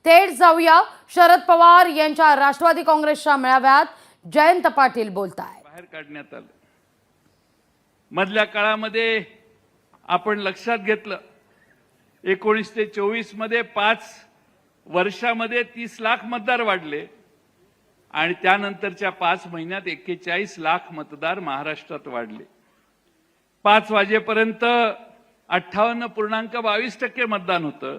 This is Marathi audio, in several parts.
थेट जाऊया शरद पवार यांच्या राष्ट्रवादी काँग्रेसच्या मेळाव्यात जयंत पाटील बोलतायत। बाहेर काढण्यात आलं। मधल्या काळामध्ये आपण लक्षात घेतलं 19 ते 24 मध्ये 5 वर्षामध्ये 30 लाख मतदार वाढले आणि त्यानंतरच्या 5 महिन्यात 41 लाख मतदार महाराष्ट्रात वाढले। 5 वाजेपर्यंत 58.22% मतदान होतं।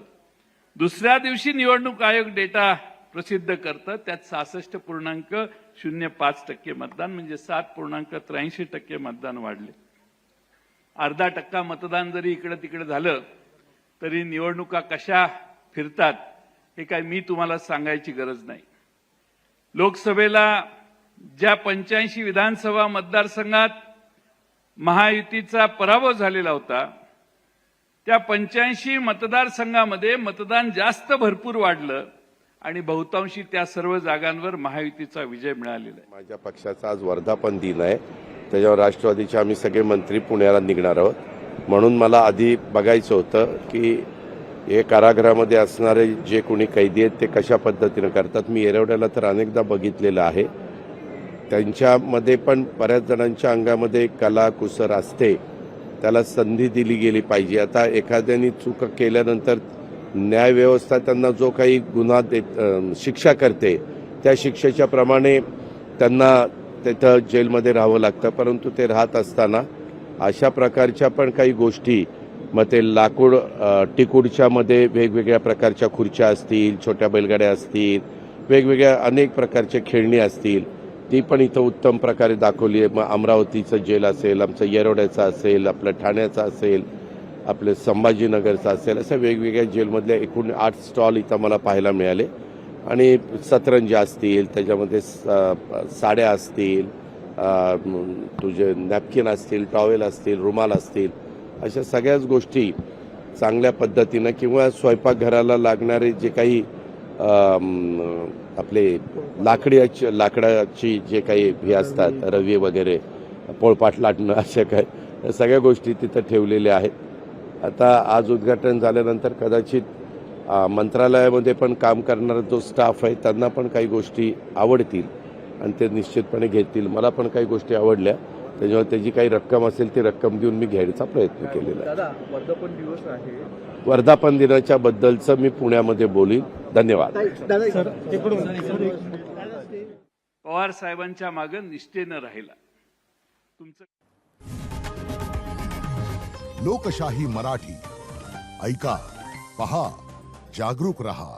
दुसऱ्या दिवशी निवडणूक आयोग डेटा प्रसिद्ध करतं, त्यात 66.05% मतदान म्हणजे 7.83% मतदान वाढले। अर्धा टक्का मतदान जरी इकडे तिकडे झालं तरी निवडणुका कशा फिरतात हे काय मी तुम्हाला सांगायची गरज नाही। लोकसभेला ज्या 85 विधानसभा मतदारसंघात महायुतीचा पराभव झालेला होता त्या 85 मतदारसंघामध्ये मतदान जास्त भरपूर वाढलं आणि बहुतांशी त्या सर्व जागांवर महायुतीचा विजय मिळालेला आहे। माझ्या पक्षाचा आज वर्धापन दिन आहे, त्याच्यावर राष्ट्रवादीचे आम्ही सगळे मंत्री पुण्याला निघणार आहोत। म्हणून मला आधी बघायचं होतं की हे कारागृहामध्ये असणारे जे कोणी कैदी आहेत ते कशा पद्धतीने करतात। मी येरवड्याला तर अनेकदा बघितलेलं आहे, त्यांच्यामध्ये पण बऱ्याच जणांच्या अंगामध्ये कला कुसर असते, त्याला संधी दिली गेली पाहिजे। आता एखाद्याने चूक केल्यानंतर न्याय व्यवस्था त्यांना जो काही गुन्हा शिक्षा करते त्या शिक्षेच्या प्रमाणे त्यांना तिथं जेलमध्ये राहावं लागतं, परंतु ते राहत असताना अशा प्रकारच्या पण काही गोष्टी, मग ते लाकूड टिकूडच्या मध्ये वेगवेगळ्या प्रकारच्या खुर्च्या असतील, छोट्या बैलगाड्या असतील, वेगवेगळ्या अनेक प्रकारचे खेळणी असतील, ती पण इथं उत्तम प्रकारे दाखवली आहे। मग अमरावतीचं जेल असेल, आमचं येरवड्याचं असेल, आपलं ठाण्याचं असेल, आपलं संभाजीनगरचं असेल, अशा वेगवेगळ्या जेलमधल्या एकूण 8 स्टॉल इथं मला पाहायला मिळाले। आणि सतरंजी असतील, त्याच्यामध्ये साड्या असतील, तुझे नॅपकिन असतील, टॉवेल असतील, रुमाल असतील, अशा सगळ्याच गोष्टी चांगल्या पद्धतीनं किंवा स्वयंपाकघराला लागणारे जे काही आपले लाकडाची जे काही हे असतात, रवी वगैरे, पोळपाट लाटणं, अशा काय सगळ्या गोष्टी तिथं ठेवलेल्या आहेत। आता आज उद्घाटन झाल्यानंतर कदाचित मंत्रालयामध्ये पण काम करणारा जो स्टाफ आहे त्यांना पण काही गोष्टी आवडतील आणि ते निश्चितपणे घेतील। मला पण काही गोष्टी आवडल्या, त्याच्यामुळे त्याची काही रक्कम असेल ती रक्कम देऊन मी घ्यायचा प्रयत्न केलेला आहे। वर्धापन दिवस आहे, वर्धापन दिनाच्या बद्दलचं मी पुण्यामध्ये बोलीन। धन्यवाद। पवार साहेबांच्या मागे निष्ठेनं राहिला। तुमचं लोकशाही मराठी ऐका, पहा, जागरूक रहा।